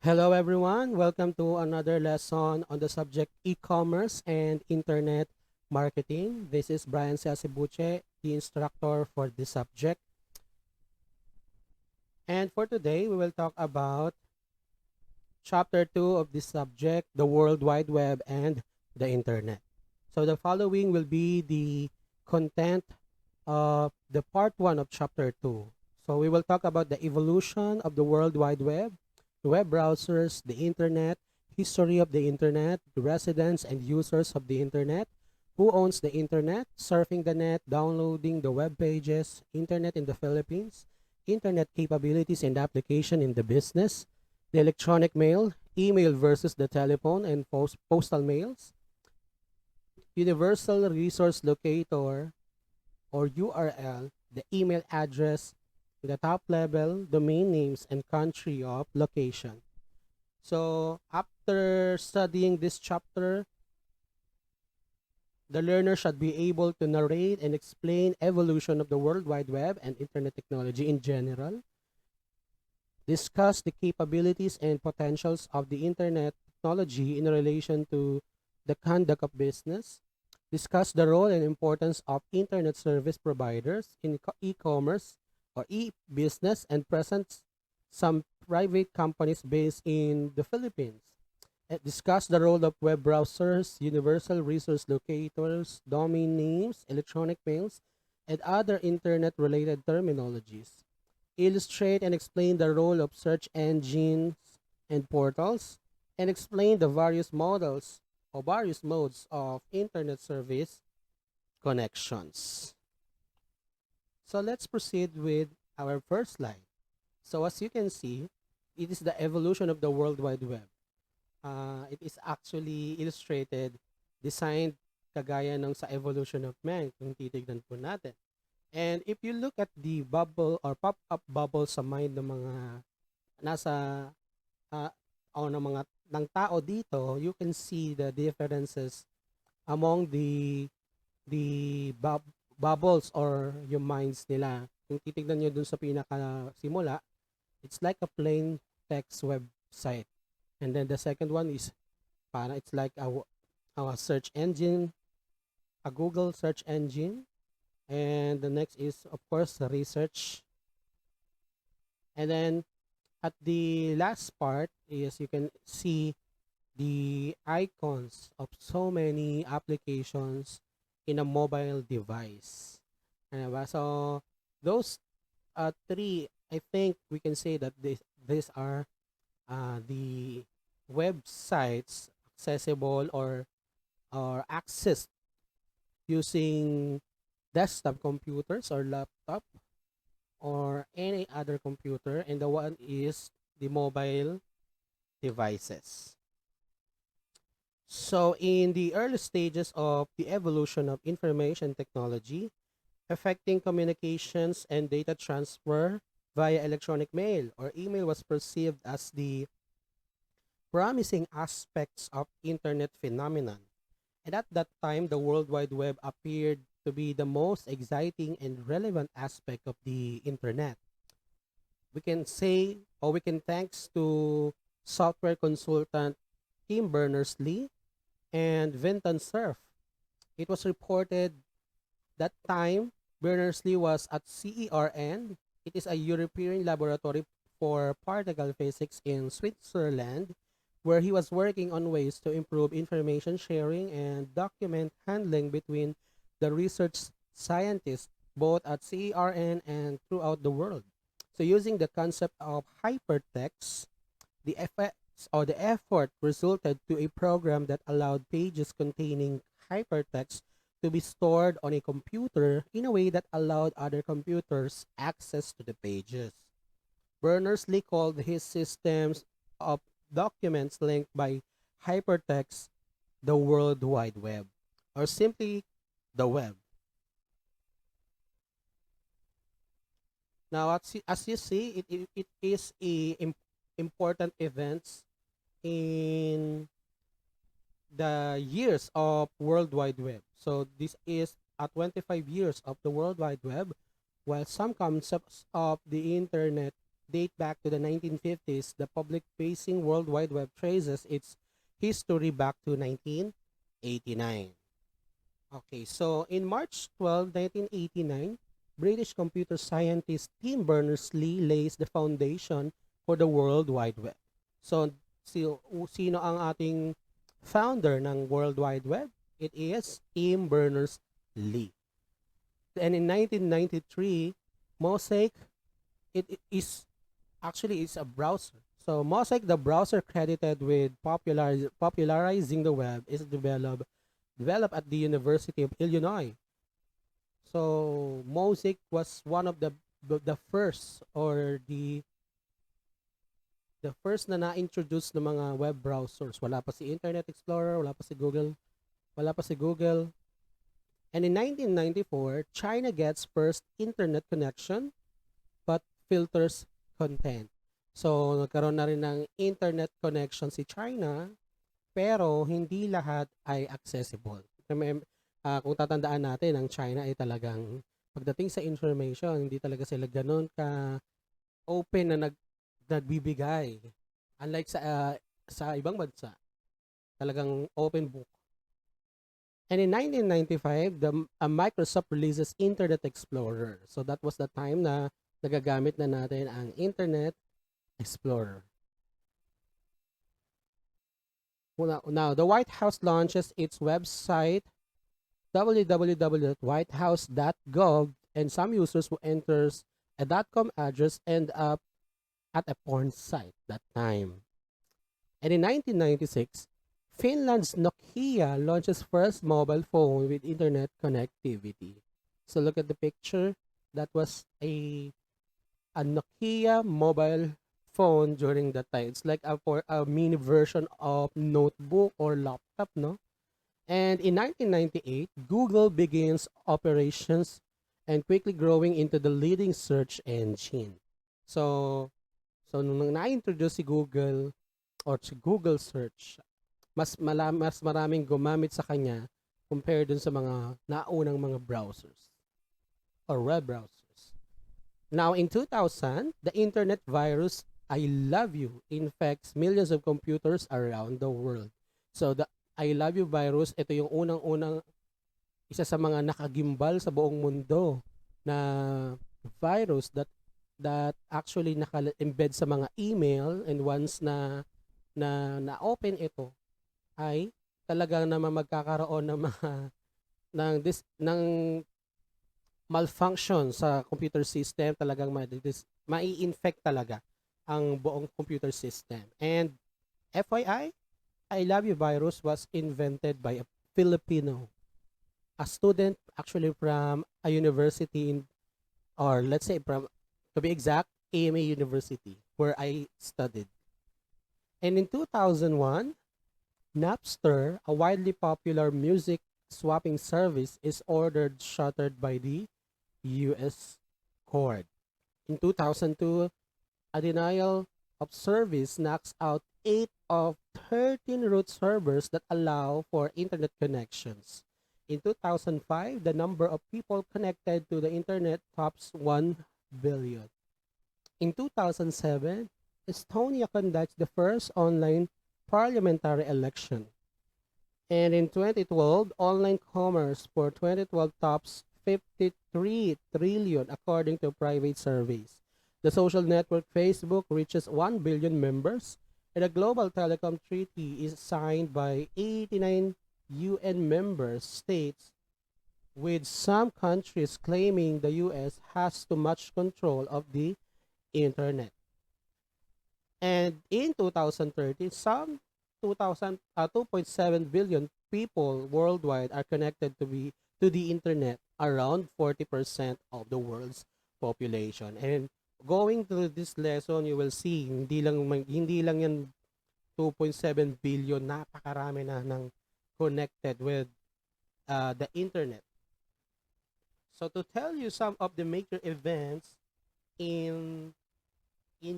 Hello everyone, welcome to another lesson on the subject e-commerce and internet marketing. This is Brian Sasibuche, the instructor for this subject. And for today, we will talk about chapter 2 of this subject, the World Wide Web and the internet. So the following will be the content of the part 1 of chapter 2. So we will talk about the evolution of the World Wide Web, web browsers, the internet, history of the internet, the residents and users of the internet, who owns the internet, surfing the net, downloading the web pages, internet in the Philippines, internet capabilities and application in the business, the electronic mail, email versus the telephone and postal mails, universal resource locator or URL, the email address, the top level, domain names, and country of location. So after studying this chapter, the learner should be able to narrate and explain evolution of the World Wide Web and internet technology in general, discuss the capabilities and potentials of the internet technology in relation to the conduct of business, discuss the role and importance of internet service providers in e-commerce or e-business, and present some private companies based in the Philippines. Discuss the role of web browsers, universal resource locators, domain names, electronic mails, and other internet-related terminologies. Illustrate and explain the role of search engines and portals, and explain the various models or various modes of internet service connections. So let's proceed with our first slide. So as you can see, it is the evolution of the World Wide Web. It is actually illustrated, designed kagaya ng sa evolution of man kung titignan po natin. And if you look at the bubble or pop-up bubble sa mind ng mga nasa o ng mga ng tao dito, you can see the differences among the bubbles or yung minds nila. Kung titignan nyo dun sa pinaka simula, it's like a plain text website. And then the second one is it's like a search engine, a Google search engine. And the next is, of course, research. And then at the last part is you can see the icons of so many applications in a mobile device. So those three, I think we can say that these are the websites accessible or accessed using desktop computers or laptop or any other computer, and the one is the mobile devices. So in the early stages of the evolution of information technology affecting communications and data transfer via electronic mail or email was perceived as the promising aspects of internet phenomenon. And at that time, the World Wide Web appeared to be the most exciting and relevant aspect of the internet. We can say, or we can thanks to software consultant Tim Berners-Lee and Vinton Cerf. It was reported that time Berners-Lee was at CERN. It is a European laboratory for particle physics in Switzerland, where he was working on ways to improve information sharing and document handling between the research scientists both at CERN and throughout the world. So using the concept of hypertext, the effects or the effort resulted to a program that allowed pages containing hypertext to be stored on a computer in a way that allowed other computers access to the pages. Berners-Lee called his systems of documents linked by hypertext the World Wide Web, or simply the web. Now, as you see, it is a important events in the years of World Wide Web. So this is 25 years of the World Wide Web, while some concepts of the internet date back to the 1950s, the public-facing World Wide Web traces its history back to 1989. Okay, so in March 12, 1989, British computer scientist Tim Berners-Lee lays the foundation for the World Wide Web. So, sino ang ating founder ng World Wide Web? It is Tim Berners-Lee. And in 1993, Mosaic, it is actually it's a browser. So Mosaic, the browser credited with popularizing the web, is developed at the University of Illinois. So Mosaic was one of the first, or the first na na-introduce ng mga web browsers. Wala pa si Internet Explorer, wala pa si Google. And in 1994, China gets first internet connection but filters content. So, nagkaroon na rin ng internet connection si China, pero hindi lahat ay accessible. Kung tatandaan natin, ang China ay talagang, pagdating sa information, hindi talaga sila ganun ka-open na nagbibigay. Unlike sa ibang bansa, talagang open book. And in 1995, Microsoft releases Internet Explorer. So that was the time na nagagamit na natin ang Internet Explorer. Now, the White House launches its website www.whitehouse.gov, and some users who enters a .com address end up at a porn site that time. And in 1996, Finland's Nokia launches first mobile phone with internet connectivity. So look at the picture. That was a Nokia mobile phone during that time. It's like a mini version of notebook or laptop, no? And in 1998, Google begins operations and quickly growing into the leading search engine. So nung na-introduce si Google or si Google Search, mas maraming gumamit sa kanya compared dun sa mga naunang mga browsers or web browsers. Now, in 2000, the internet virus I Love You infects millions of computers around the world. So, the I Love You virus, ito yung unang-unang isa sa mga nakagimbal sa buong mundo na virus that actually naka-embed sa mga email, and once na open ito, ay talagang naman magkakaroon ng mga ng malfunction sa computer system, talagang mai-infect talaga ang buong computer system. And FYI, I Love You virus was invented by a Filipino, a student actually from a university or let's say from, to be exact, AMA University, where I studied. And in 2001, Napster, a widely popular music swapping service, is ordered shuttered by the U.S. court. In 2002, a denial of service knocks out 8 of 13 root servers that allow for internet connections. In 2005, the number of people connected to the internet tops 1 billion. In 2007, Estonia conducts the first online parliamentary election. And in 2012, online commerce for 2012 tops 53 trillion according to private surveys. The social network Facebook reaches 1 billion members, and a global telecom treaty is signed by 89 UN member states, with some countries claiming the US has too much control of the internet. And in 2013, some 2.7 billion people worldwide are connected to the internet, around 40% of the world's population. And going through this lesson, you will see hindi lang yan 2.7 billion, napakarami na ng connected with the internet. So to tell you some of the major events in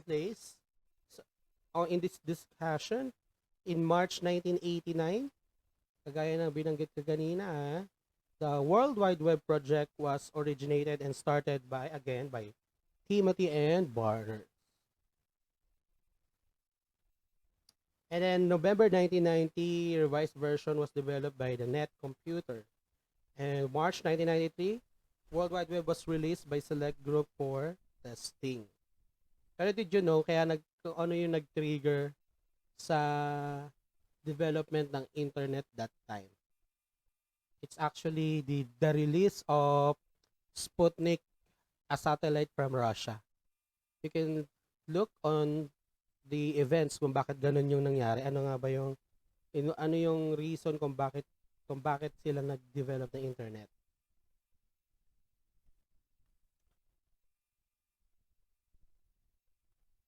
place, or in this discussion, in March 1989, kagaya na binanggit ko kanina, the World Wide Web project was originated and started by Timothy and Barnard. And then November 1990, revised version was developed by the Net Computer. And March 1993, World Wide Web was released by select group for testing. Pero did you know, kaya kung ano yung nag-trigger sa development ng internet that time? It's actually the release of Sputnik, a satellite from Russia. You can look on the events kung bakit ganun yung nangyari. Ano nga ba yung ano yung reason kung bakit sila nag-develop ng internet.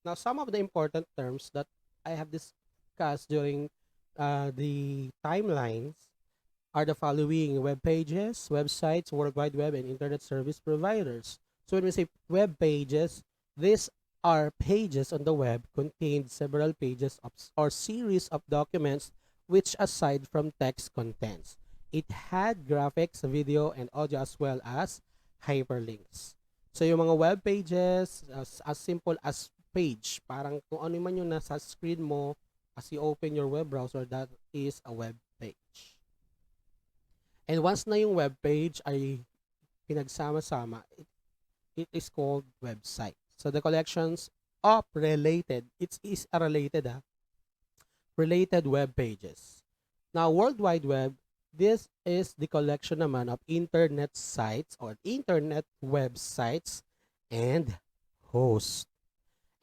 Now, some of the important terms that I have discussed during the timelines are the following: web pages, websites, World Wide Web, and internet service providers. So when we say web pages, these are pages on the web contained several pages of, or series of documents which aside from text contents. It had graphics, video, and audio as well as hyperlinks. So yung mga web pages, as simple as page, parang kung ano man yung nasa screen mo as you open your web browser, that is a web page. And once na yung web page ay pinagsama-sama, it is called website. So the collections of related, it is a related web pages. Now, World Wide Web, this is the collection naman of internet sites or internet websites and hosts.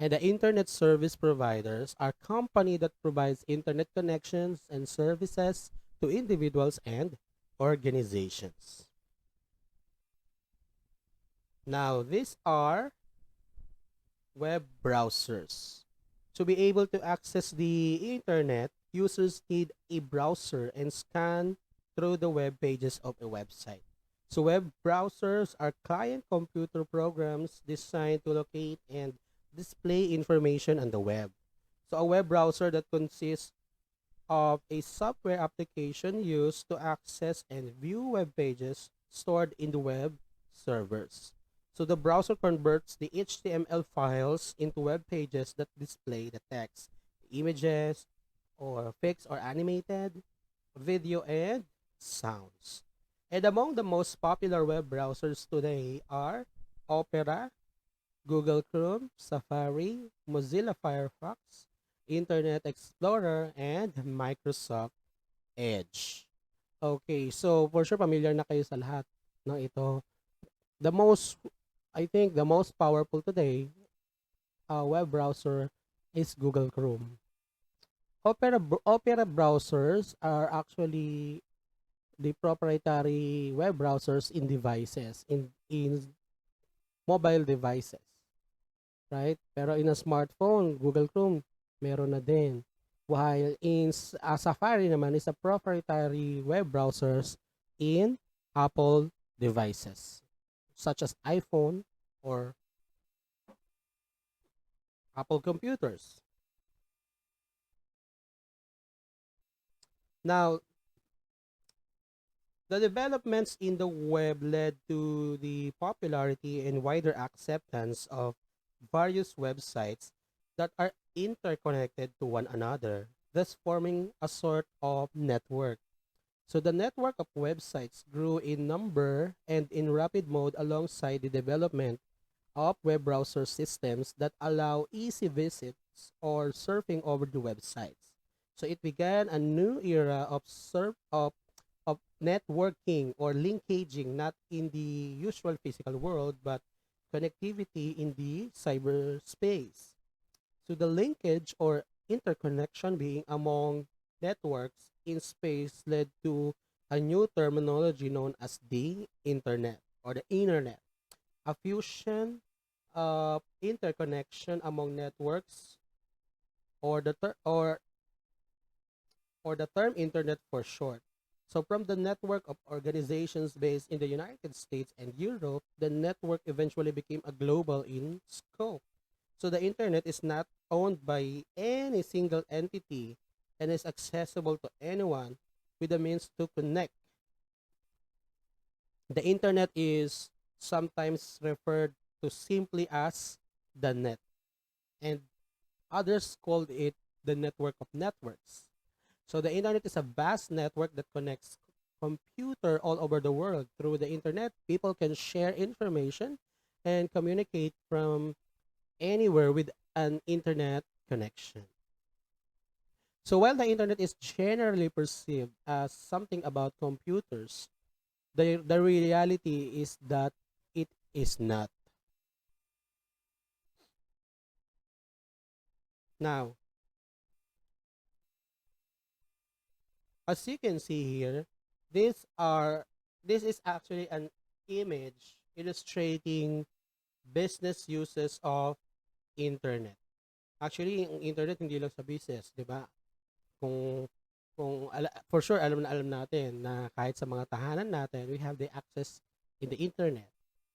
And the internet service providers are company that provides internet connections and services to individuals and organizations. Now, these are web browsers. To be able to access the internet, users need a browser and scan through the web pages of a website. So web browsers are client computer programs designed to locate and display information on the web. So a web browser that consists of a software application used to access and view web pages stored in the web servers. So the browser converts the HTML files into web pages that display the text, images, or fixed or animated, video, and sounds. And among the most popular web browsers today are Opera, Google Chrome, Safari, Mozilla Firefox, Internet Explorer, and Microsoft Edge. Okay, so for sure familiar na kayo sa lahat ng ito. I think the most powerful today web browser is Google Chrome. Opera browsers are actually the proprietary web browsers in devices, in mobile devices, right? Pero in a smartphone, Google Chrome, meron na din. While in Safari naman is a proprietary web browsers in Apple devices, such as iPhone or Apple computers. Now, the developments in the web led to the popularity and wider acceptance of various websites that are interconnected to one another, thus forming a sort of network. So the network of websites grew in number and in rapid mode alongside the development of web browser systems that allow easy visits or surfing over the websites. So it began a new era of networking or linkaging, not in the usual physical world, but connectivity in the cyberspace. So the linkage or interconnection being among networks in space led to a new terminology known as the internet or the internet, a fusion of interconnection among networks, or the term internet for short. So from the network of organizations based in the United States and Europe, the network eventually became a global in scope. So the internet is not owned by any single entity and is accessible to anyone with the means to connect. The internet is sometimes referred to simply as the net, and others called it the network of networks. So the internet is a vast network that connects computer all over the world. Through the internet, people can share information and communicate from anywhere with an internet connection. So while the internet is generally perceived as something about computers, the reality is that it is not. Now, as you can see here, these are this is actually an image illustrating business uses of internet. Actually, yung internet hindi lang sa business, 'di ba? Kung for sure alam natin na kahit sa mga tahanan natin, we have the access in the internet.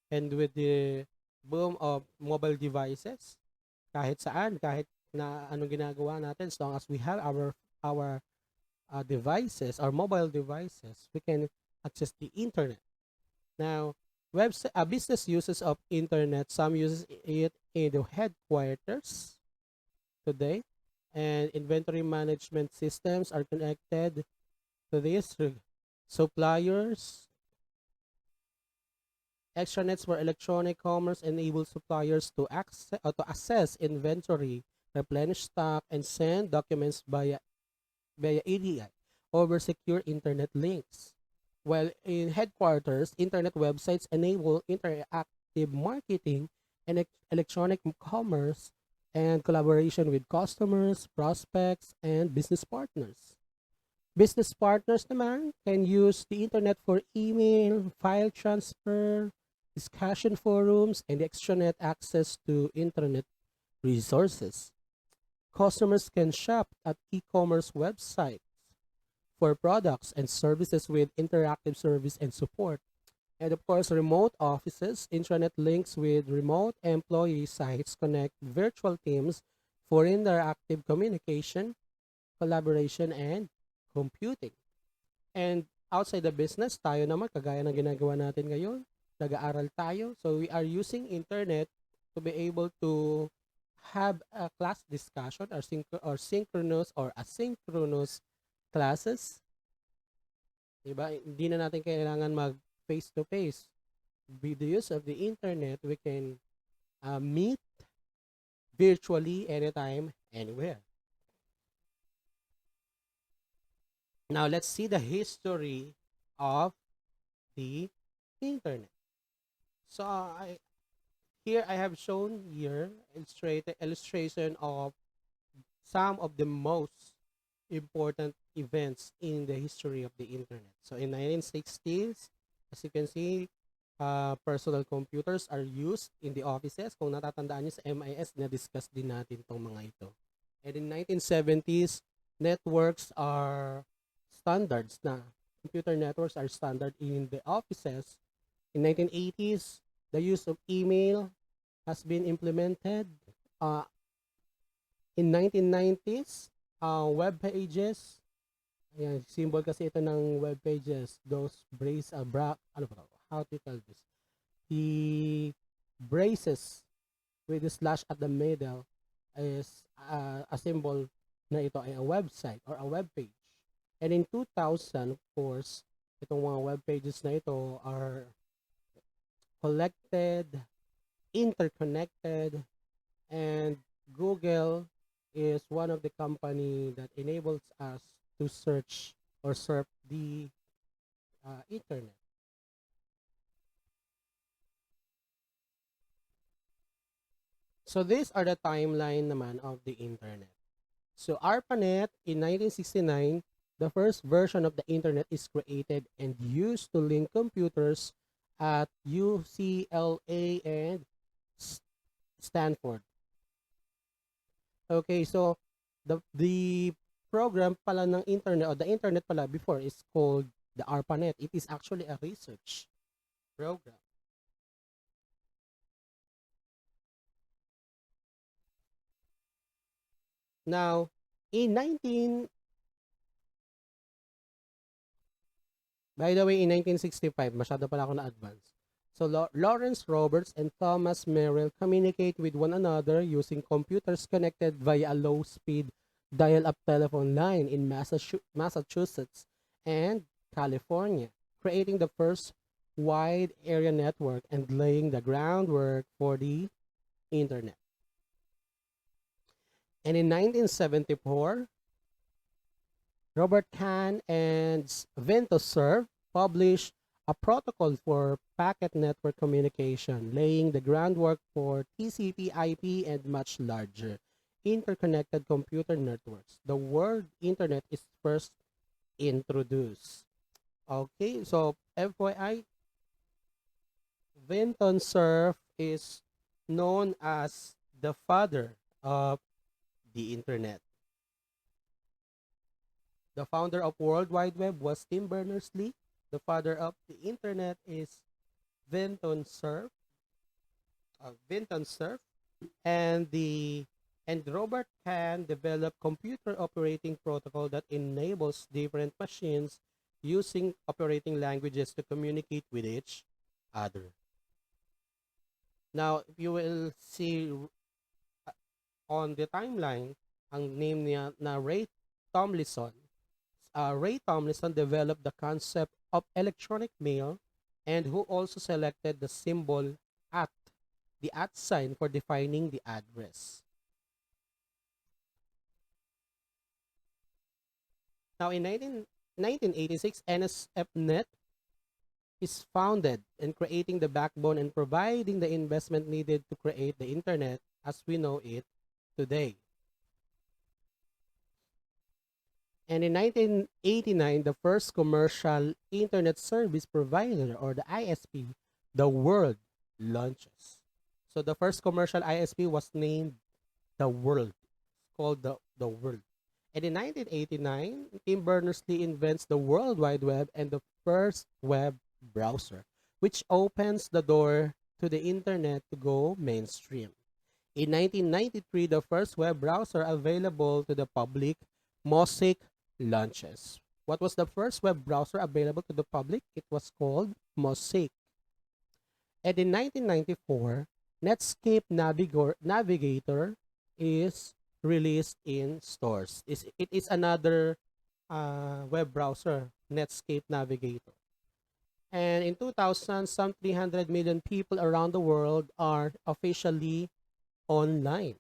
And with the boom of mobile devices, kahit saan, kahit na anong ginagawa natin, as long as we have our devices, our mobile devices, we can access the internet. Now, business uses of internet, some uses it in the headquarters today, and inventory management systems are connected to this. Suppliers, extranets for electronic commerce enable suppliers to assess inventory, replenish stock, and send documents via ADI over secure internet links. While in headquarters, internet websites enable interactive marketing and electronic commerce and collaboration with customers, prospects, and business partners. Business partners naman can use the internet for email, file transfer, discussion forums, and extranet access to internet resources. Customers can shop at e-commerce websites for products and services with interactive service and support. And of course, remote offices, intranet links with remote employee sites connect virtual teams for interactive communication, collaboration, and computing. And outside the business, tayo naman, kagaya ng ginagawa natin ngayon, nag-aaral tayo. So we are using internet to be able to have a class discussion or synchronous or asynchronous classes. Diba? Hindi na natin kailangan mag face-to-face. With the use of the internet, we can meet virtually anytime, anywhere. Now, let's see the history of the internet. So, here I have shown here illustration of some of the most important events in the history of the internet. So, in 1960s, as you can see, personal computers are used in the offices. Kung natatandaan nyo sa MIS, na-discuss din natin itong mga ito. And in 1970s, networks are standards na. Computer networks are standard in the offices. In 1980s, the use of email has been implemented. In 1990s, web pages, ayan, symbol kasi ito ng web pages, those how to tell this? The braces with the slash at the middle is a symbol na ito ay a website or a web page. And in 2000, of course, itong mga web pages na ito are collected, interconnected, and Google is one of the company that enables us to search or surf the internet. So these are the timeline naman of the internet. So ARPANET in 1969, the first version of the internet is created and used to link computers at UCLA and Stanford. Okay, so the program pala ng internet or the internet pala before is called the ARPANET. It is actually a research program. Now, in 19 by the way, in 1965, masyado pala ako na-advance. So, Lawrence Roberts and Thomas Merrill communicate with one another using computers connected via a low-speed dial-up telephone line in Massachusetts and California, creating the first wide area network and laying the groundwork for the internet. And in 1974, Robert Kahn and Ventoserv published a protocol for packet network communication, laying the groundwork for TCP/IP and much larger interconnected computer networks. The word internet is first introduced. Okay, so FYI, Vinton Cerf is known as the father of the internet. The founder of World Wide Web was Tim Berners-Lee. The father of the internet is Vinton Cerf. Vinton Cerf, and the and Robert Kahn developed computer operating protocol that enables different machines using operating languages to communicate with each other. Now, if you will see on the timeline, ang name niya na Ray Tomlinson. Ray Tomlinson developed the concept of electronic mail and who also selected the symbol at, the at sign for defining the address. Now, in 1986, NSFNet is founded in creating the backbone and providing the investment needed to create the internet as we know it today. And in 1989, the first commercial internet service provider, or the ISP, the world launches. So the first commercial ISP was named the World. It's called the World. And in 1989, Tim Berners-Lee invents the World Wide Web and the first web browser, which opens the door to the internet to go mainstream. In 1993, the first web browser available to the public, Mosaic, launches. What was the first web browser available to the public? It was called Mosaic. And in 1994, Netscape Navigator is released in stores. It is another web browser, Netscape Navigator. And in 2000, some 300 million people around the world are officially online.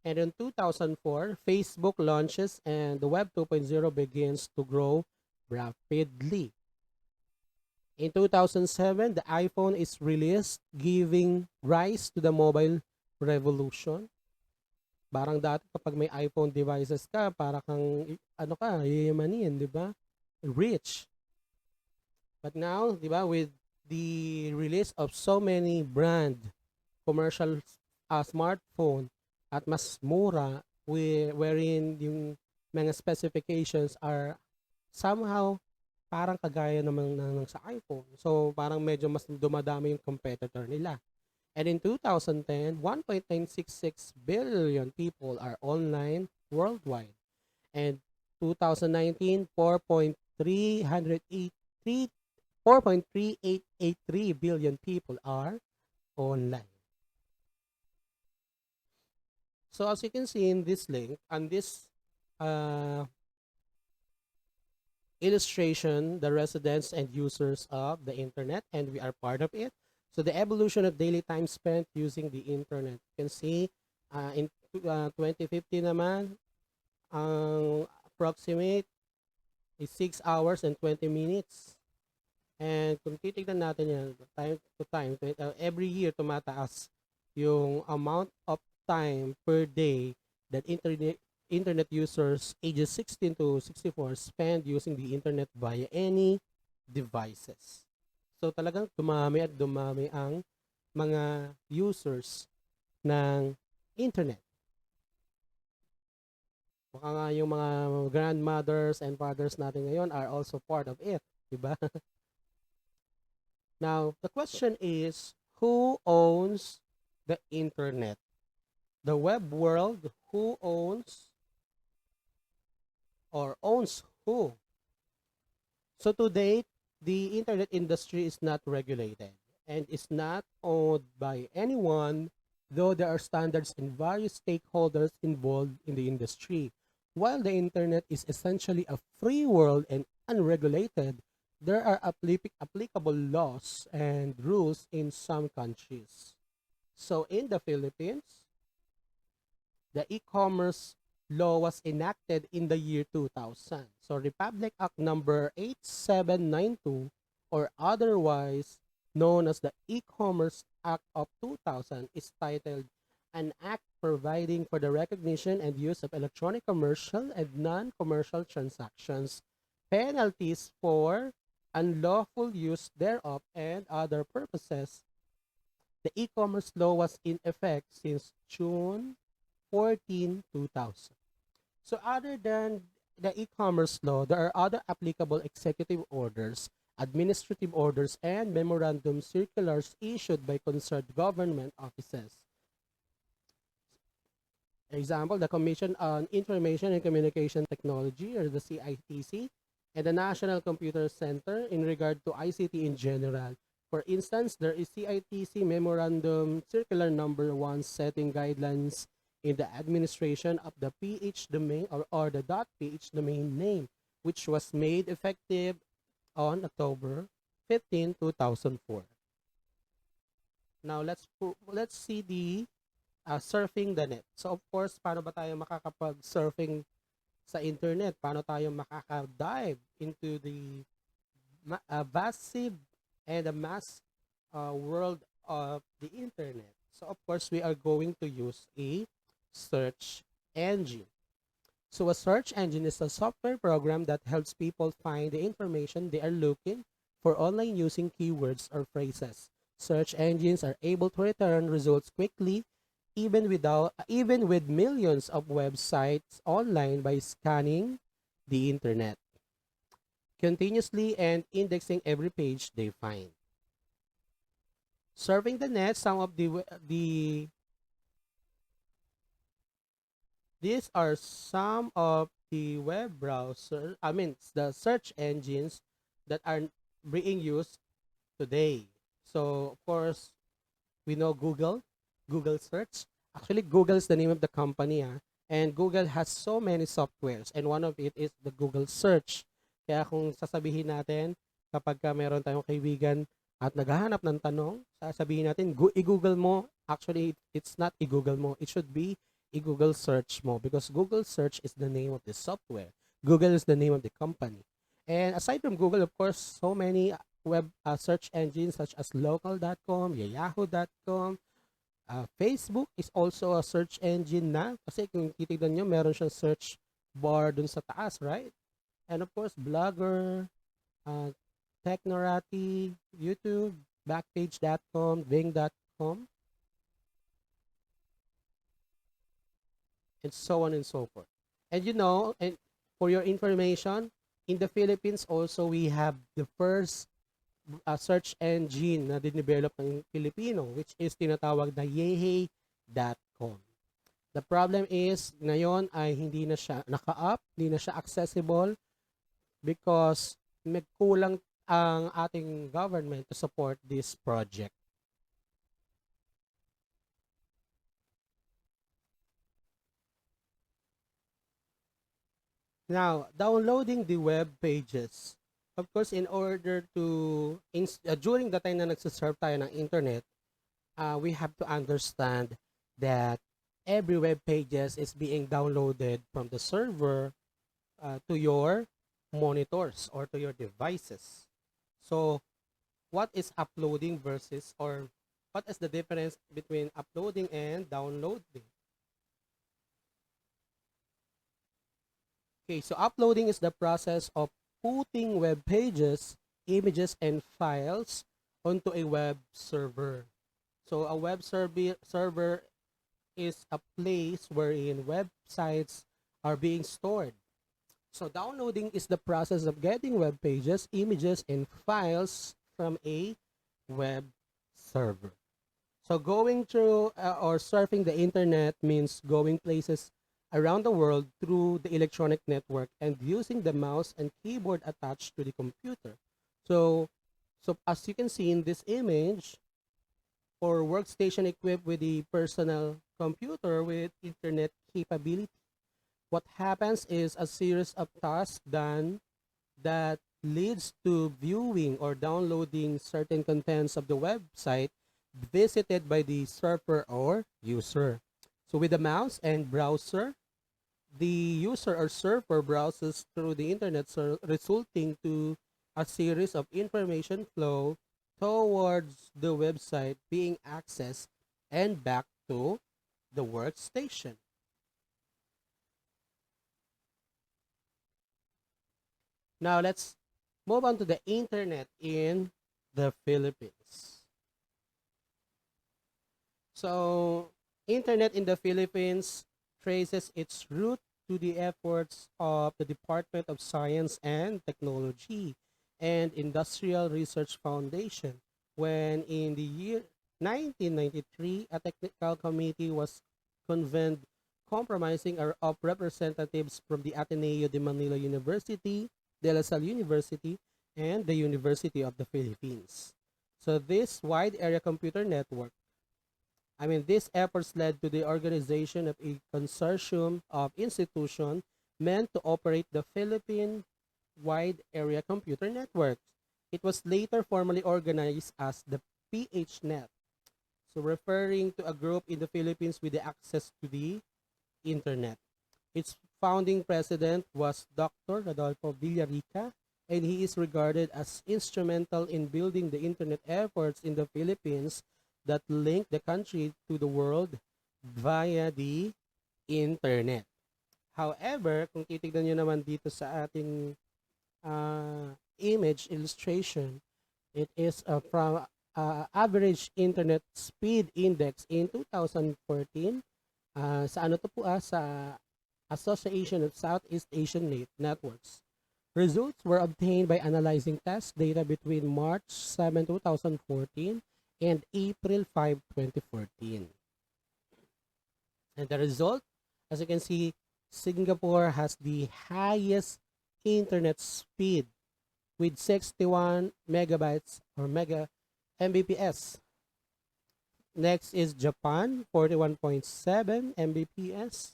And in 2004, Facebook launches and the Web 2.0 begins to grow rapidly. In 2007, the iPhone is released, giving rise to the mobile revolution. Parang dati kapag may iPhone devices ka, para kang, ano ka, yayamanin, di ba? Rich. But now, di ba, with the release of so many brand commercial smartphone at mas mura, wherein yung mga specifications are somehow parang kagaya naman ng sa iPhone. So, parang medyo mas dumadami yung competitor nila. And in 2010, 1.966 billion people are online worldwide. And 2019, 4.3883 billion people are online. So as you can see in this link, and this illustration, the residents and users of the internet, and we are part of it. So the evolution of daily time spent using the internet. You can see in 2050 naman, ang approximate is 6 hours and 20 minutes. And kung titignan natin yan, time to time, every year tumataas yung amount of time per day that internet users ages 16 to 64 spend using the internet via any devices. So talagang dumami at dumami ang mga users ng internet. Baka nga yung mga grandmothers and fathers natin ngayon are also part of it, diba? Now, the question is, who owns the internet? The web world, who owns or owns who? So to date, the internet industry is not regulated and is not owned by anyone though there are standards and various stakeholders involved in the industry. While the internet is essentially a free world and unregulated, there are applicable laws and rules in some countries. So in the Philippines, the e-commerce law was enacted in the year 2000. So Republic Act number 8792, or otherwise known as the E-commerce Act of 2000, is titled an act providing for the recognition and use of electronic commercial and non-commercial transactions, penalties for unlawful use thereof, and other purposes. The e-commerce law was in effect since June 14, 2000. So other than the e-commerce law, there are other applicable executive orders, administrative orders, and memorandum circulars issued by concerned government offices. Example, the Commission on Information and Communication Technology, or the CITC, and the National Computer Center in regard to ICT in general. For instance, there is CITC Memorandum Circular Number 1 setting guidelines in the administration of the PH domain, or the .ph domain name, which was made effective on October 15, 2004. Now let's see the surfing the net. So of course, paano ba tayo makakapag-surfing sa internet? Paano tayo makaka-dive into the massive and a mass world of the internet? So of course, we are going to use a search engine. So a search engine is a software program that helps people find the information they are looking for online using keywords or phrases. Search engines are able to return results quickly even with millions of websites online by scanning the internet continuously and indexing every page they find. Surfing the net, some of the these are some of the web browser, the search engines that are being used today. So, of course, we know Google search. Actually, Google is the name of the company, and Google has so many softwares, and one of it is the Google search. Kaya kung sasabihin natin, kapag meron tayong kaibigan at naghahanap ng tanong, sasabihin natin, i-Google mo. Actually, it's not i-Google mo. It should be i-Google search mo, because Google search is the name of the software. Google is the name of the company. And aside from Google, of course, so many web search engines such as local.com, yahoo.com, Facebook is also a search engine na. Kasi kung titignan nyo, meron siyang search bar dun sa taas, right? And of course, Blogger, Technorati, YouTube, Backpage.com, Bing.com, and so on and so forth. And and for your information, in the Philippines also, we have the first search engine na dinevelop ng Pilipino, which is tinatawag na yehe.com. The problem is, ngayon ay hindi na siya naka-up, hindi na siya accessible because nagkulang ang ating government to support this project. Now, downloading the web pages. Of course, in order to, during the time na nagsisurf tayo ng internet, we have to understand that every web pages is being downloaded from the server to your monitors or to your devices. So, what is uploading versus, or what is the difference between uploading and downloading? Okay, so uploading is the process of putting web pages, images, and files onto a web server. So a web server is a place wherein websites are being stored. So downloading is the process of getting web pages, images, and files from a web server. So going through or surfing the internet means going places around the world through the electronic network and using the mouse and keyboard attached to the computer. So as you can see in this image, or workstation equipped with a personal computer with internet capability. What happens is a series of tasks done that leads to viewing or downloading certain contents of the website visited by the surfer or user. So with the mouse and browser, the user or surfer browses through the internet, resulting to a series of information flow towards the website being accessed and back to the workstation. Now let's move on to the internet in the Philippines. So, internet in the Philippines traces its root to the efforts of the Department of Science and Technology and Industrial Research Foundation when in the year 1993 a technical committee was convened comprising of representatives from the Ateneo de Manila University, De La Salle University, and the University of the Philippines. So this wide area computer network, these efforts led to the organization of a consortium of institutions meant to operate the Philippine Wide Area Computer Network. It was later formally organized as the PHNet, so referring to a group in the Philippines with the access to the internet. Its founding president was Dr. Rodolfo Villarica, and he is regarded as instrumental in building the internet efforts in the Philippines that link the country to the world via the internet. However, kung titignan nyo naman dito sa ating image illustration, it is from average internet speed index in 2014 sa ano to po sa Association of Southeast Asian Networks. Results were obtained by analyzing test data between March 7, 2014 and April 5, 2014. And the result, as you can see, Singapore has the highest internet speed with 61 megabytes or mega Mbps. Next is Japan, 41.7 Mbps.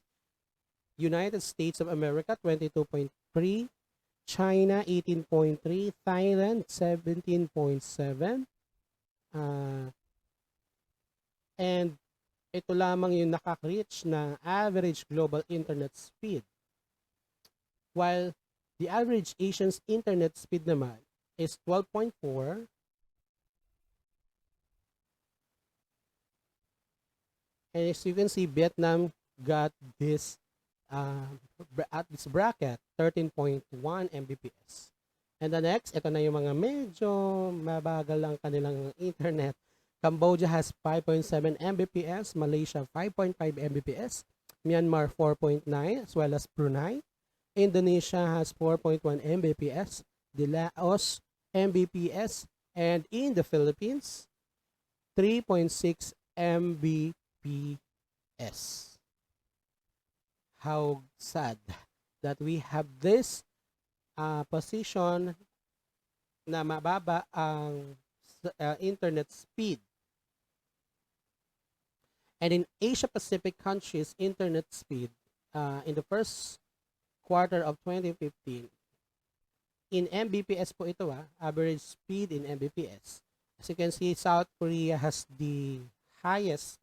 United States of America, 22.3. China, 18.3. Thailand, 17.7. And ito lamang yung nakaka-reach na average global internet speed. While the average Asian's internet speed naman is 12.4. And as you can see, Vietnam got this at this bracket, 13.1 Mbps. And the next, ito na yung mga medyo mabagal ang kanilang internet. Cambodia has 5.7 Mbps, Malaysia 5.5 Mbps, Myanmar 4.9, as well as Brunei. Indonesia has 4.1 Mbps, Laos Mbps, and in the Philippines, 3.6 Mbps. How sad that we have this position na mababa ang internet speed. And in Asia Pacific countries, internet speed in the first quarter of 2015, in Mbps po ito average speed in Mbps. As you can see, South Korea has the highest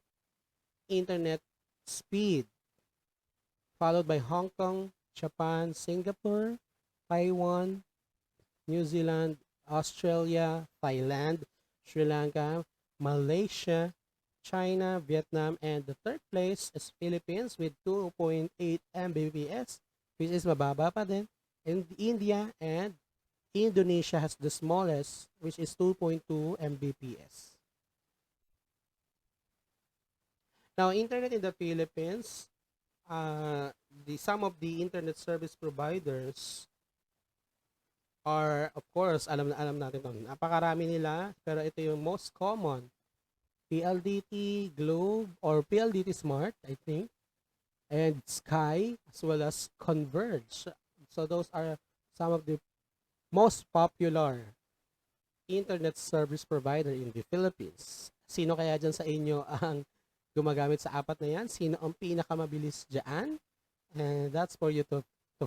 internet speed, followed by Hong Kong, Japan, Singapore, Taiwan, New Zealand, Australia, Thailand, Sri Lanka, Malaysia, China, Vietnam, and the third place is Philippines with 2.8 Mbps, which is mababa pa din. And India and Indonesia has the smallest, which is 2.2 Mbps. Now, internet in the Philippines, some of the internet service providers are, of course, alam natin ito. Napakarami nila, pero ito yung most common. PLDT, Globe, or PLDT Smart, I think, and Sky, as well as Converge. So those are some of the most popular internet service provider in the Philippines. Sino kaya dyan sa inyo ang gumagamit sa apat na yan? Sino ang pinakamabilis dyan? And that's for you to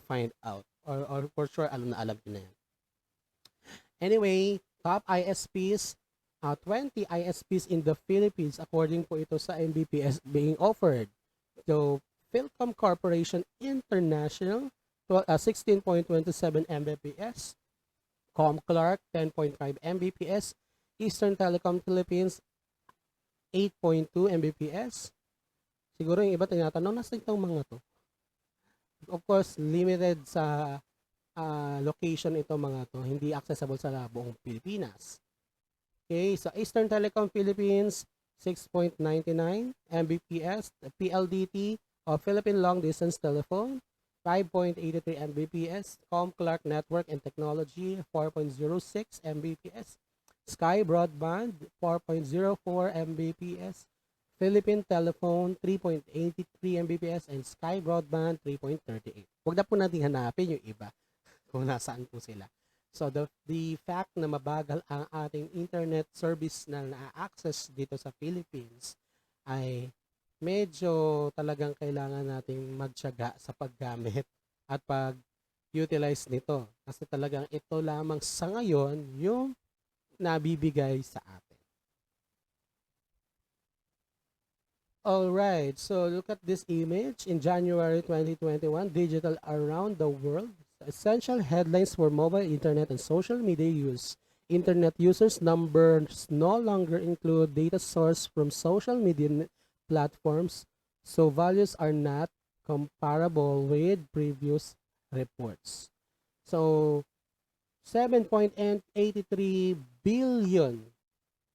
find out. Or for sure, alam na alam nyo na yan. Anyway, top ISPs, 20 ISPs in the Philippines according po ito sa MBPS being offered. So, Philcom Corporation International, 16.27 Mbps, Clark 10.5 Mbps, Eastern Telecom Philippines 8.2 Mbps. Siguro yung iba tinatanong, nasa itong mga to? Of course, limited sa location ito mga to, hindi accessible sa buong Pilipinas. Okay, so Eastern Telecom Philippines 6.99 Mbps, PLDT o Philippine Long Distance Telephone 5.83 Mbps, Clark Network and Technology 4.06 Mbps, Sky Broadband 4.04 Mbps, Philippine Telephone 3.83 Mbps, and Sky Broadband 3.38. Huwag na po natin hanapin yung iba kung nasaan po sila. So the fact na mabagal ang ating internet service na na-access dito sa Philippines ay medyo talagang kailangan nating magtiyaga sa paggamit at pag-utilize nito. Kasi talagang ito lamang sa ngayon yung nabibigay sa atin. Alright, so look at this image. In January 2021, digital around the world. Essential headlines for mobile internet and social media use. Internet users numbers no longer include data source from social media platforms, so values are not comparable with previous reports. So, 7.83 billion,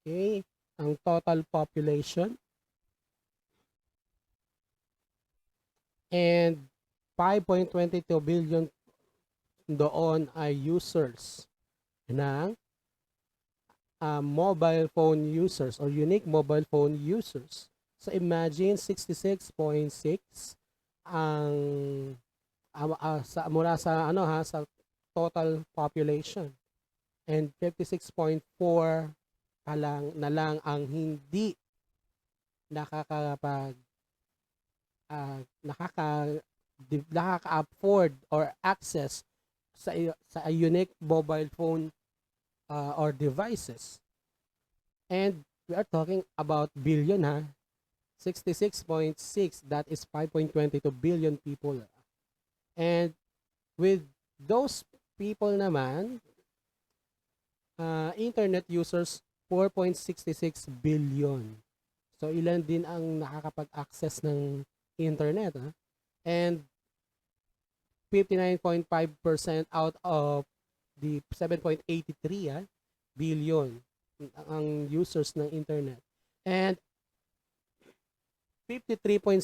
okay, ang total population. And 5.22 billion doon ay users ng mobile phone users or unique mobile phone users. So imagine 66.6 ang mula sa sa total population, and 56.4 na lang ang hindi nakaka-afford or access sa a unique mobile phone or devices. And we are talking about billion 66.6, that is 5.22 billion people. And with those people naman, internet users 4.66 billion. So ilan din ang nakakapag-access ng internet, and 59.5% out of the 7.83 billion ang users ng internet, and 53.6%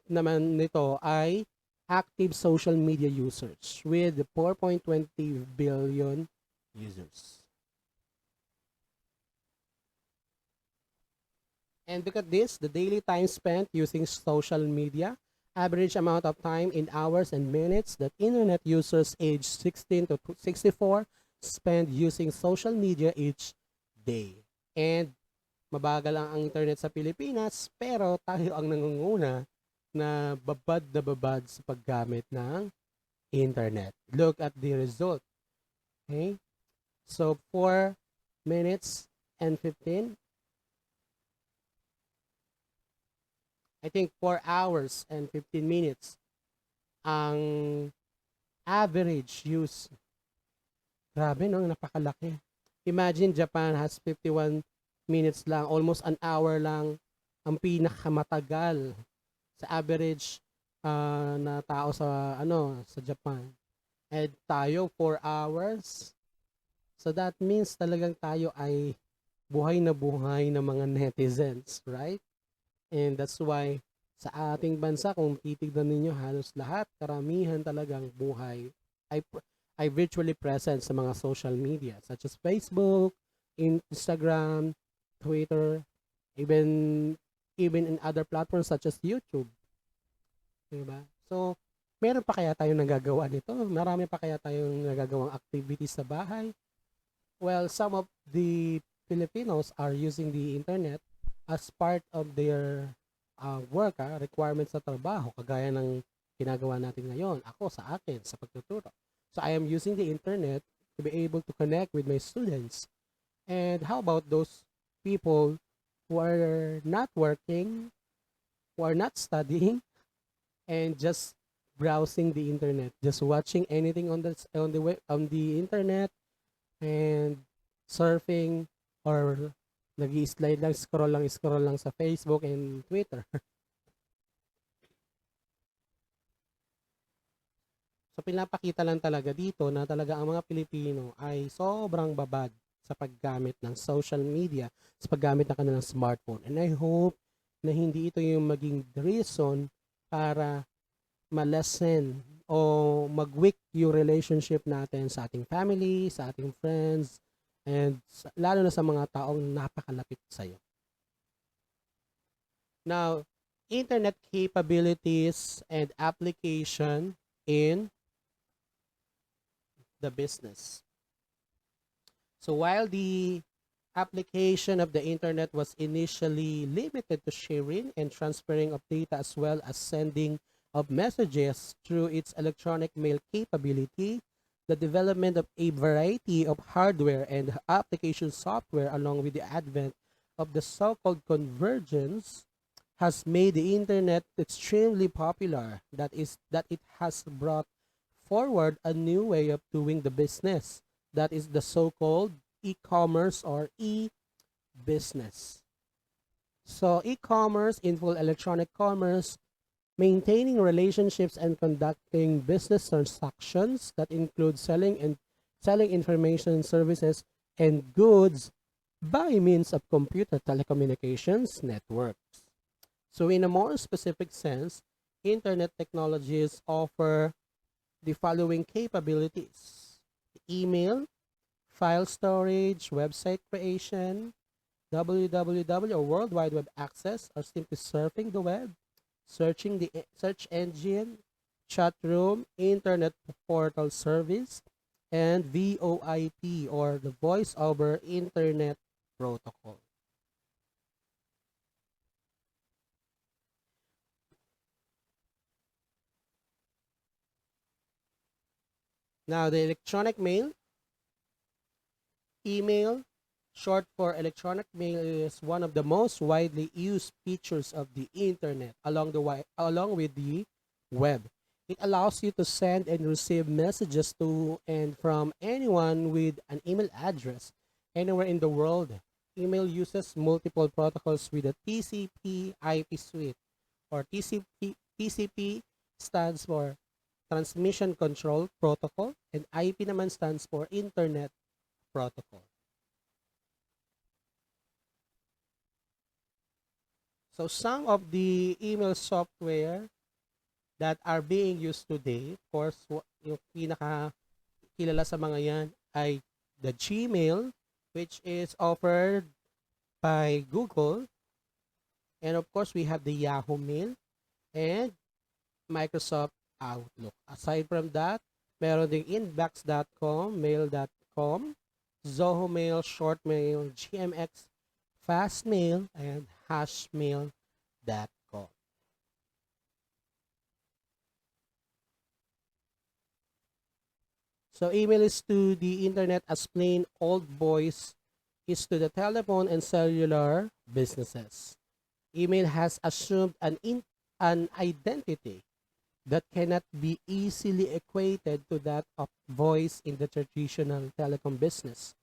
naman nito ay active social media users with 4.20 billion users. And look at this, the daily time spent using social media, average amount of time in hours and minutes that internet users aged 16 to 64 spend using social media each day. And mabagal ang internet sa Pilipinas, pero tayo ang nangunguna na babad sa paggamit ng internet. Look at the result. Okay? So 4 minutes and 15. I think 4 hours and 15 minutes ang average use. Grabe, no? Napakalaki. Imagine Japan has 51 minutes lang, almost an hour lang ang pinakamatagal sa average na tao sa sa Japan. And tayo 4 hours. So that means talagang tayo ay buhay na mga netizens, right? And that's why sa ating bansa, kung titignan ninyo, halos lahat, karamihan talagang buhay ay virtually present sa mga social media such as Facebook, Instagram, Twitter, even in other platforms such as YouTube. Diba? So, meron pa kaya tayong nagagawa nito? Marami pa kaya tayong nagagawang activities sa bahay? Well, some of the Filipinos are using the internet as part of their work, requirements sa trabaho, kagaya ng ginagawa natin ngayon, ako sa akin, sa pagtuturo. So I am using the internet to be able to connect with my students. And how about those people who are not working, who are not studying, and just browsing the internet, just watching anything on the web, on the internet, and surfing, or nag-slide lang, scroll lang sa Facebook and Twitter. So pinapakita lang talaga dito na talaga ang mga Pilipino ay sobrang babad sa paggamit ng social media, sa paggamit ng kanilang smartphone. And I hope na hindi ito yung maging reason para ma-lessen o mag-weak yung relationship natin sa ating family, sa ating friends, and lalo na sa mga taong napakalapit sa'yo. Now, internet capabilities and application in the business. So while the application of the internet was initially limited to sharing and transferring of data as well as sending of messages through its electronic mail capability, the development of a variety of hardware and application software along with the advent of the so-called convergence has made the internet extremely popular. That is, that it has brought forward a new way of doing the business. That is the so-called e-commerce or e-business. So e-commerce in full electronic commerce, maintaining relationships and conducting business transactions that include selling information services and goods by means of computer telecommunications networks. So in a more specific sense, internet technologies offer the following capabilities: email, file storage, website creation, www or World Wide Web access, or simply surfing the web, searching the search engine, chat room, internet portal service, and VoIP or the voice over internet protocol. Now, the electronic mail, email, short for electronic mail, is one of the most widely used features of the internet along with the web. It allows you to send and receive messages to and from anyone with an email address anywhere in the world. Email uses multiple protocols with a TCP/IP suite, or TCP stands for Transmission Control Protocol, and IP naman stands for Internet Protocol. So some of the email software that are being used today, of course, yung pinaka kilala sa mga yan ay the Gmail, which is offered by Google. And of course, we have the Yahoo Mail and Microsoft Outlook. Aside from that, meron ding inbox.com, mail.com, Zoho Mail, Short Mail, GMX, Fastmail, and hashmail.com. So email is to the internet as plain old voice is to the telephone and cellular businesses. Email has assumed an identity that cannot be easily equated to that of voice in the traditional telecom business.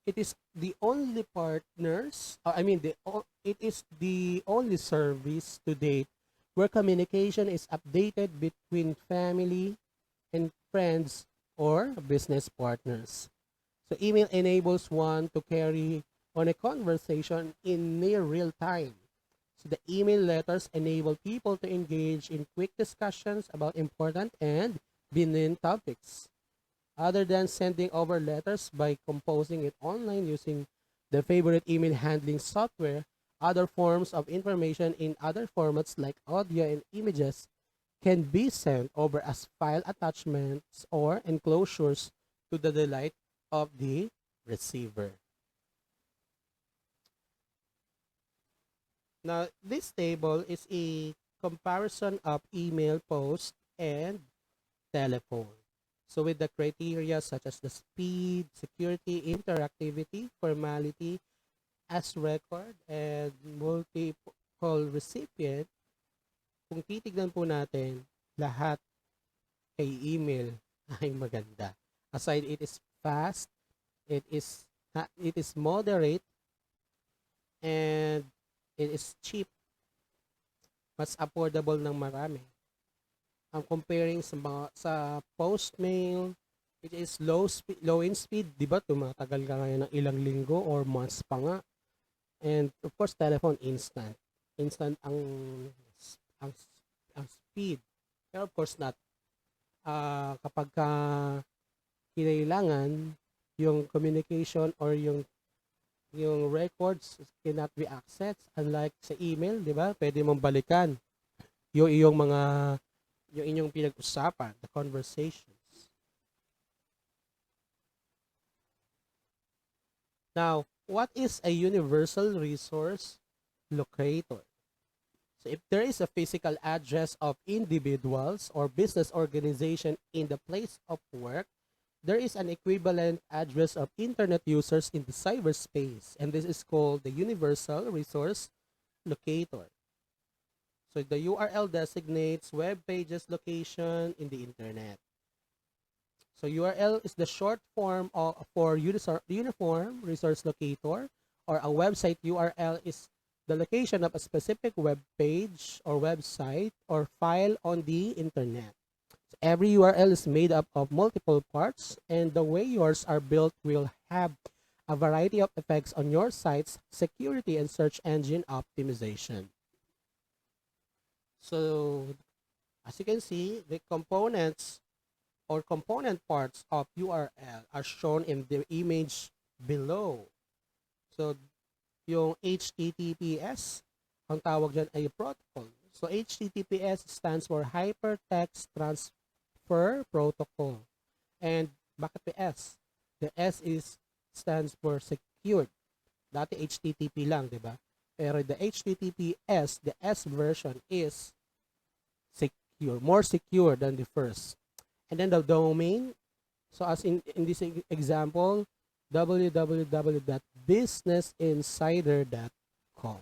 It is the only it is the only service to date where communication is updated between family and friends or business partners. So email enables one to carry on a conversation in near real time. So the email letters enable people to engage in quick discussions about important and benign topics. Other than sending over letters by composing it online using the favorite email handling software, other forms of information in other formats like audio and images can be sent over as file attachments or enclosures to the delight of the receiver. Now, this table is a comparison of email, post, and telephone. So with the criteria such as the speed, security, interactivity, formality, as record, and multiple recipient, kung titignan po natin, lahat kay email ay maganda. Aside it is fast, it is moderate, and it is cheap, mas affordable ng marami. Ang comparing sa mga sa Postmail, which is low in speed, 'di ba? Tumatagal ka ngayon ng ilang linggo or months pa nga. And of course, telephone instant. Instant ang ang speed. Pero of course not kapag kinailangan yung communication or yung records cannot be accessed, unlike sa email, 'di ba? Pwede mong balikan yung inyong pinag-usapan, the conversations. Now, what is a universal resource locator? So if there is a physical address of individuals or business organization in the place of work, there is an equivalent address of internet users in the cyberspace, and this is called the universal resource locator. So the URL designates web pages location in the internet. So URL is the short form for uniform resource locator, or a website URL is the location of a specific web page or website or file on the internet. So every URL is made up of multiple parts, and the way yours are built will have a variety of effects on your site's security and search engine optimization. So as you can see, the components or component parts of URL are shown in the image below. So yung HTTPS, ang tawag dyan ay protocol. So HTTPS stands for Hypertext Transfer Protocol. And bakit may S? The S stands for secured. Dati HTTP lang, di ba? Pero the HTTPS, the S version is secure, more secure than the first. And then the domain, so as in this example, www.businessinsider.com.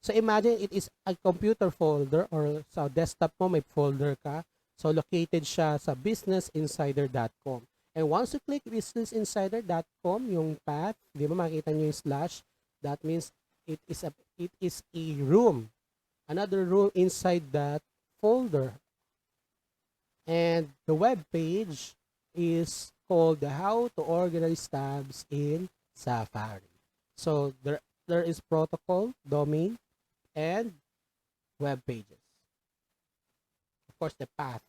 So imagine it is a computer folder or sa desktop mo may folder ka. So located siya sa businessinsider.com. And once you click businessinsider.com, yung path, di ba makita nyo yung slash, that means it is a room, another room inside that folder. And the web page is called the How to Organize Tabs in Safari. So there is protocol, domain, and web pages. Of course, the path.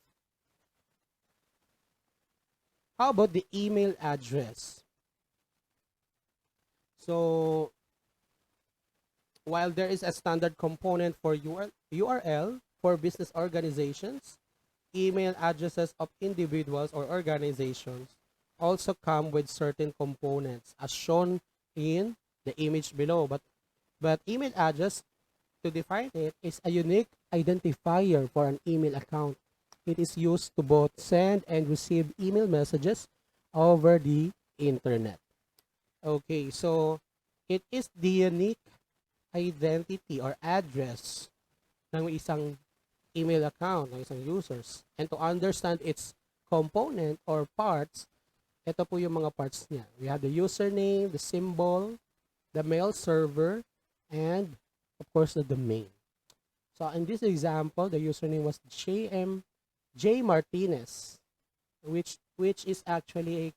How about the email address? So while there is a standard component for URL for business organizations, email addresses of individuals or organizations also come with certain components as shown in the image below. But email address, to define it, is a unique identifier for an email account. It is used to both send and receive email messages over the internet. Okay, so it is the unique identity or address ng isang email account ng isang users. And to understand its component or parts, ito po yung mga parts niya. We have the username, the symbol, the mail server, and of course the domain. So in this example, the username was J Martinez, which is actually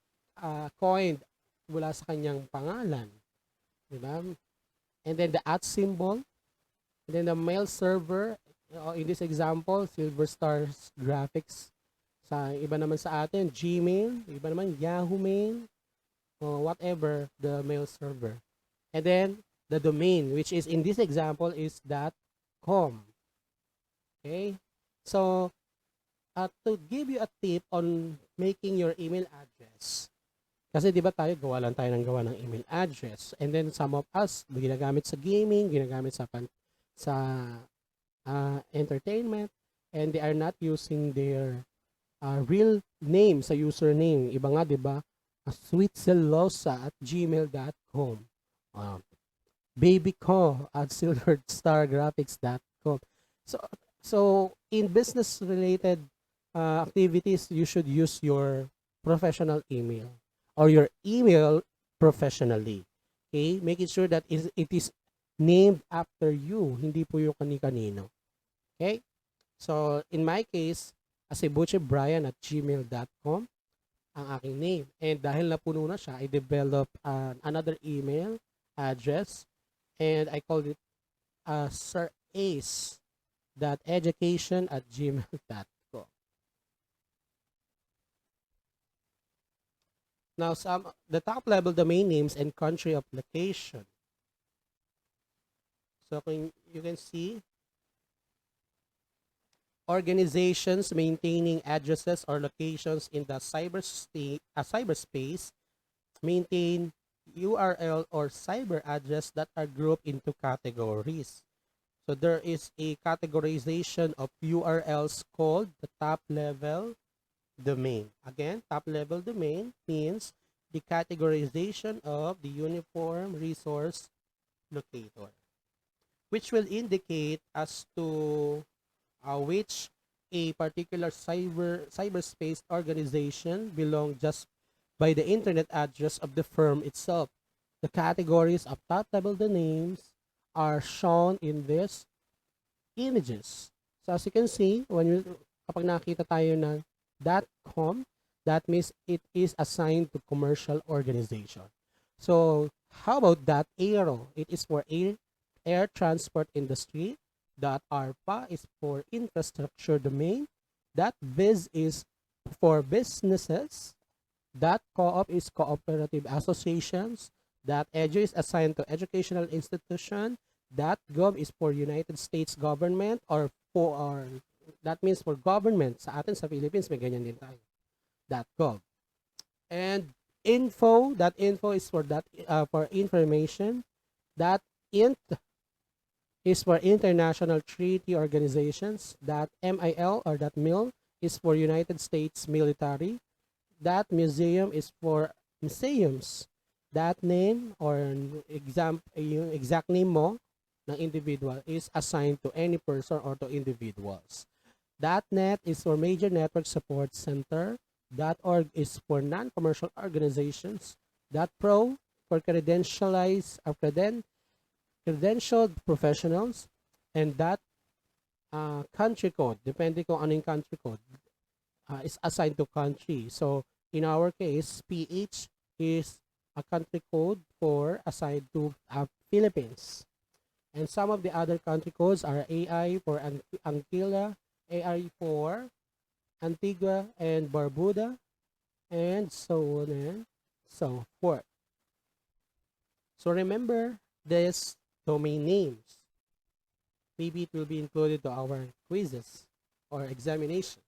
coined mula sa kanyang pangalan. Diba? And then the @ symbol, and then the mail server. In this example, Silver Stars Graphics. Sa iba naman sa atin, Gmail, iba naman Yahoo Mail, or whatever the mail server. And then the domain, which is in this example is .com. Okay? So to give you a tip on making your email address, kasi di ba gawa ng email address. And then some of us, ginagamit sa gaming, ginagamit sa sa entertainment, and they are not using their real name sa username. Iba nga, di ba? Sweetcelosa@gmail.com. Um, babyco at silverstargraphics.com. So, so in business related activities, you should use your professional email or your email professionally. Okay? Making sure that it is named after you, hindi po yung kani-kanino. Okay? So, in my case, asibuchebrian@gmail.com ang aking name. And dahil napuno na siya, I develop another email address and I called it sirace.education@gmail.com. Now, the top level domain names and country of location. So, you can see organizations maintaining addresses or locations in the cyberspace maintain URL or cyber address that are grouped into categories. So there is a categorization of URLs called the top level domain. Again, top level domain means the categorization of the uniform resource locator, which will indicate as to which a particular cyberspace organization belong just by the internet address of the firm itself. The categories of top-level domains are shown in these images. So as you can see, kapag nakita tayo ng .com, that means it is assigned to commercial organization. So how about .aero? It is for air transport industry. .arpa is for infrastructure domain. .biz is for businesses. .coop is cooperative associations. .edu is assigned to educational institution. .gov is for United States government or that means for government. Sa atin sa Philippines may ganyan din tayo. .gov. And .info is for information. .int is for international treaty organizations. .mil or .mil is for United States military. .museum is for museums. .name or yung exact name mo ng individual is assigned to any person or to individuals. .net is for major network support center. .org is for non-commercial organizations. .pro for credentialed professionals, and country code, depende kung anong country code, is assigned to country. So in our case, PH is a country code for assigned to Philippines. And some of the other country codes are AI for Anguilla, AI for Antigua and Barbuda, and so on and so forth. So remember this domain names. Maybe it will be included to our quizzes or examination.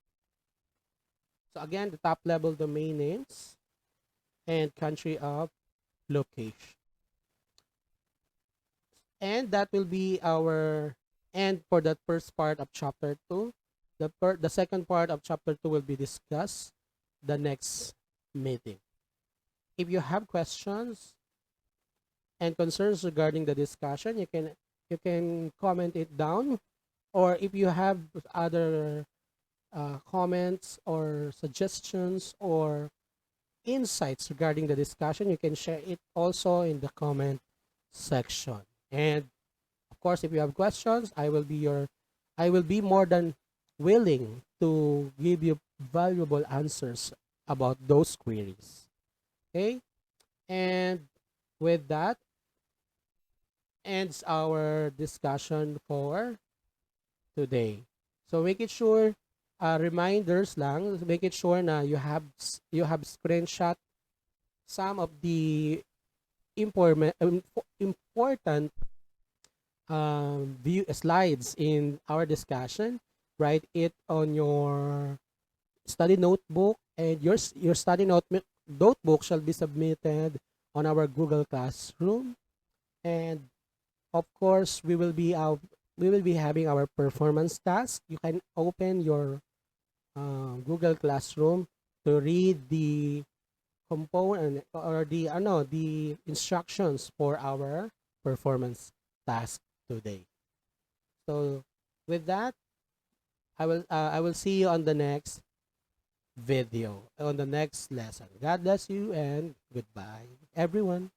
So again, the top level domain names and country of location. And that will be our end for that first part of chapter 2. The second part of chapter 2 will be discussed the next meeting. If you have questions and concerns regarding the discussion, you can comment it down, or if you have other comments or suggestions or insights regarding the discussion, you can share it also in the comment section. And of course, if you have questions, I will be more than willing to give you valuable answers about those queries. Okay? And with that ends our discussion for today. So make it sure reminders lang, make it sure na you have screenshot some of the important view slides in our discussion. Write it on your study notebook, and your study notebook shall be submitted on our Google Classroom. And of course, we will be we will be having our performance task. You can open your Google Classroom to read the component or the instructions for our performance task today. So with that, I will see you on the next video, on the next lesson. God bless you and goodbye, everyone.